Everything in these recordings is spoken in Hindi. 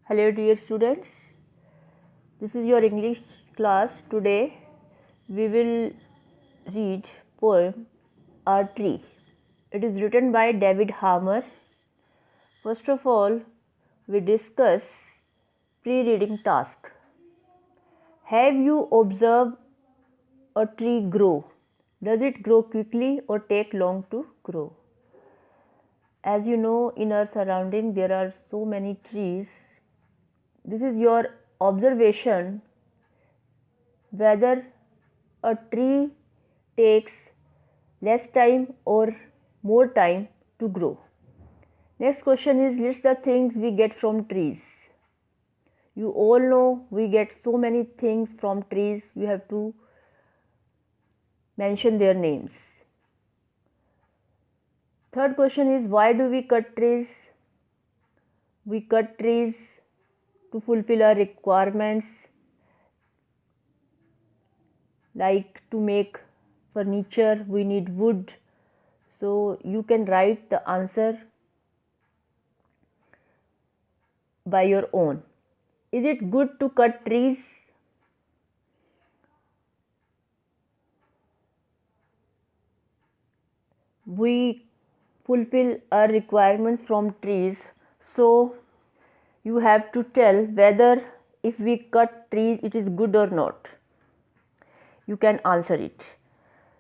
Hello dear students, this is your English class. Today we will read poem A Tree. It is written by David Harmer. First of all, we discuss pre-reading task. Have you observed a tree grow? Does it grow quickly or take long to grow? As you know, in our surrounding there are so many trees. This is your observation whether a tree takes less time or more time to grow. Next question is, list the things we get from trees. You all know we get so many things from trees. You have to mention their names. Third question is, why do we cut trees? We cut trees to fulfill our requirements, like to make furniture we need wood. So you can write the answer by your own. Is it good to cut trees? We fulfill our requirements from trees, so you have to tell whether if we cut trees it is good or not. You can answer it.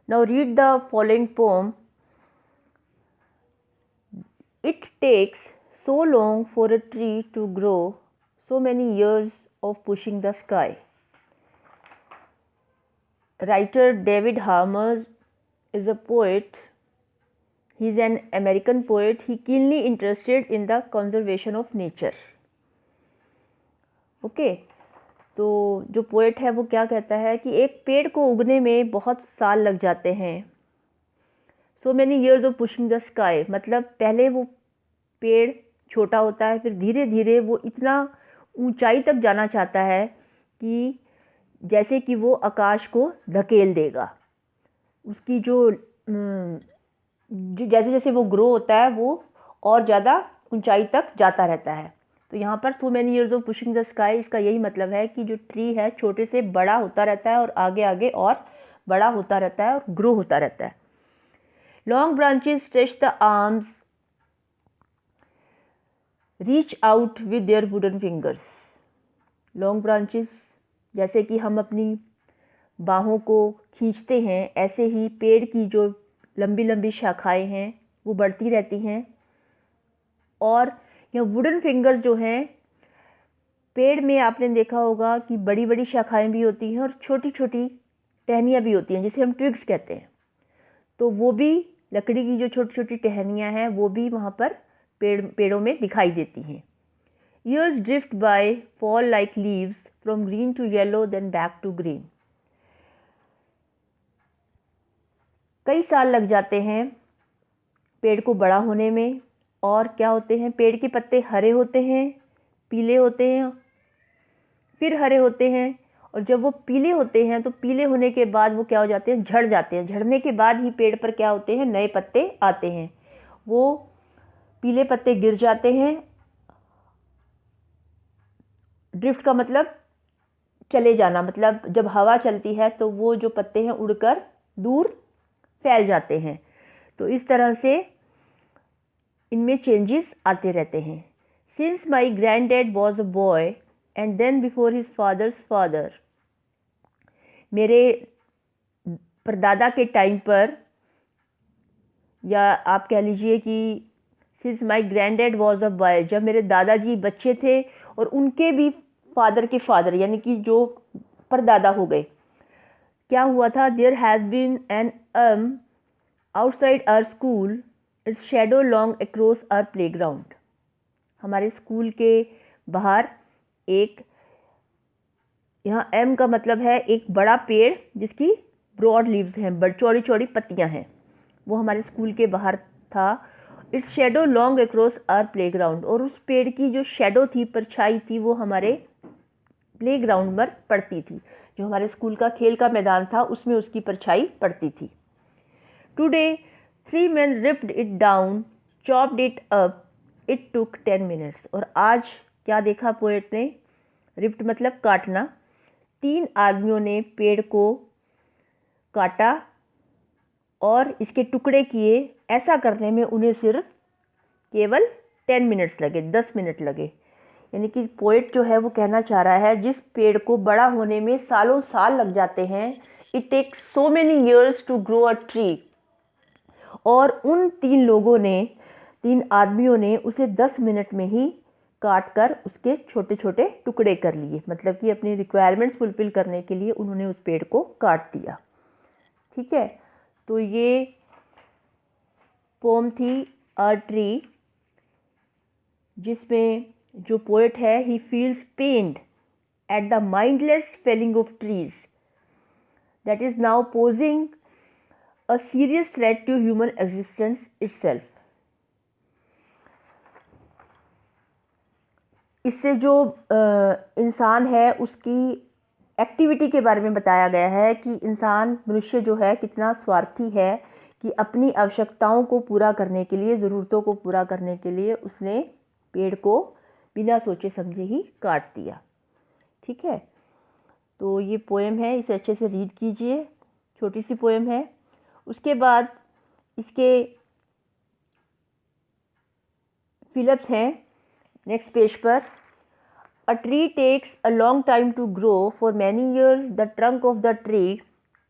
Now read the following poem. It takes so long for a tree to grow, so many years of pushing the sky. Writer David Harmer is a poet. He is an American poet. He keenly interested in the conservation of nature. Okay तो जो पोएट है वो क्या कहता है कि एक पेड़ को उगने में बहुत साल लग जाते हैं. So many years of pushing the sky, मतलब पहले वो पेड़ छोटा होता है, फिर धीरे धीरे वो इतना ऊंचाई तक जाना चाहता है कि जैसे कि वो आकाश को धकेल देगा. उसकी जो जैसे जैसे वो ग्रो होता है वो और ज़्यादा ऊंचाई तक जाता रहता है. तो यहाँ पर so many years of pushing the sky, इसका यही मतलब है कि जो ट्री है छोटे से बड़ा होता रहता है और आगे आगे और बड़ा होता रहता है और ग्रो होता रहता है. Long branches stretch the arms, reach out with their wooden fingers. Long branches, जैसे कि हम अपनी बाहों को खींचते हैं, ऐसे ही पेड़ की जो लंबी लंबी शाखाएं हैं वो बढ़ती रहती हैं. और यह वुडन फिंगर्स जो हैं, पेड़ में आपने देखा होगा कि बड़ी बड़ी शाखाएं भी होती हैं और छोटी छोटी टहनियाँ भी होती हैं जिसे हम ट्विग्स कहते हैं. तो वो भी लकड़ी की जो छोटी छोटी टहनियाँ हैं वो भी वहाँ पर पेड़ों में दिखाई देती हैं. Years drift by, fall like leaves, from green to yellow then back to green. कई साल लग जाते हैं पेड़ को बड़ा होने में. और क्या होते हैं, पेड़ के पत्ते हरे होते हैं, पीले होते हैं, फिर हरे होते हैं. और जब वो पीले होते हैं तो पीले होने के बाद वो क्या हो जाते हैं, झड़ जाते हैं. झड़ने के बाद ही पेड़ पर क्या होते हैं, नए पत्ते आते हैं. वो पीले पत्ते गिर जाते हैं. ड्रिफ्ट का मतलब चले जाना, मतलब जब हवा चलती है तो वो जो पत्ते हैं उड़कर दूर फैल जाते हैं. तो इस तरह से इनमें चेंजेस आते रहते हैं. Since my granddad was a boy and then before his father's father. मेरे परदादा के टाइम पर, या आप कह लीजिए कि since my granddad was a boy, जब मेरे दादाजी बच्चे थे और उनके भी फादर के फादर यानी कि जो परदादा हो गए, क्या हुआ था, there has been an outside our school, its shadow long across our playground. हमारे स्कूल के बाहर एक, यहाँ एम का मतलब है एक बड़ा पेड़ जिसकी ब्रॉड लीव्स हैं, बड़ चौड़ी चौड़ी पत्तियाँ हैं, वो हमारे स्कूल के बाहर था. Its shadow long across our playground, और उस पेड़ की जो शेडो थी, परछाई थी, वो हमारे प्लेग्राउंड पर पड़ती थी. जो हमारे स्कूल का खेल का मैदान था उसमें उसकी परछाई पड़ती थी. Today 3 men ripped it down, chopped it up. It took 10 minutes. और आज क्या देखा पोएट ने? रिप्ट मतलब काटना। 3 आदमियों ने पेड़ को काटा और इसके टुकड़े किए। ऐसा करने में उन्हें सिर्फ केवल 10 मिनट्स लगे, 10 मिनट लगे। यानी कि पोएट जो है वो कहना चाह रहा है जिस पेड़ को बड़ा होने में सालों साल लग जाते हैं, it takes so many years to grow a tree, और उन 3 लोगों ने, 3 आदमियों ने उसे 10 मिनट में ही काट कर उसके छोटे छोटे टुकड़े कर लिए। मतलब कि अपनी रिक्वायरमेंट्स फुलफ़िल करने के लिए उन्होंने उस पेड़ को काट दिया। ठीक है, तो ये पोम थी अ ट्री, जिसमें जो पोएट है he feels pained at the mindless felling of trees that is now posing a serious threat to human existence itself. इससे जो इंसान है उसकी एक्टिविटी के बारे में बताया गया है कि इंसान, मनुष्य जो है कितना स्वार्थी है कि अपनी आवश्यकताओं को पूरा करने के लिए, ज़रूरतों को पूरा करने के लिए उसने पेड़ को बिना सोचे समझे ही काट दिया। ठीक है, तो ये पोएम है, इसे अच्छे से रीड कीजिए। छोटी सी पोएम है। उसके बाद इसके फिलअप्स हैं नेक्स्ट पेज पर। A tree takes a long time to grow. For many years, the trunk of the tree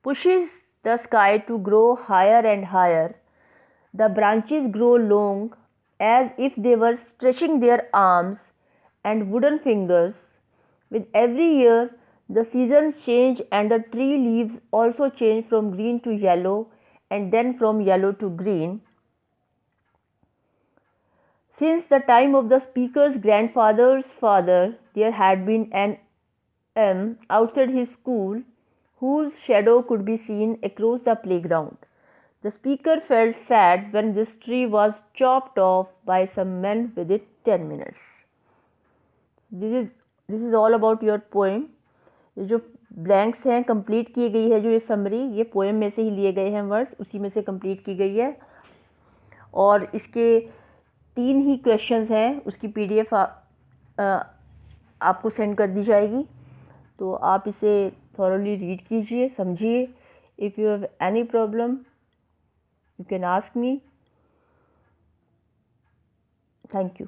pushes the sky to grow higher and higher. The branches grow long as if they were stretching their arms and wooden fingers. With every year, the seasons change and the tree leaves also change from green to yellow and then from yellow to green. Since the time of the speaker's grandfather's father, there had been an elm outside his school whose shadow could be seen across the playground. The speaker felt sad when this tree was chopped off by some men within 10 minutes. This is all about your poem. ये जो ब्लैंक्स हैं, कंप्लीट की गई है जो ये समरी, ये पोएम में से ही लिए गए हैं वर्ड्स, उसी में से कंप्लीट की गई है। और इसके 3 ही क्वेश्चंस हैं, उसकी PDF आपको सेंड कर दी जाएगी, तो आप इसे थॉरोली रीड कीजिए, समझिए। If you have any problem you can ask me. Thank you.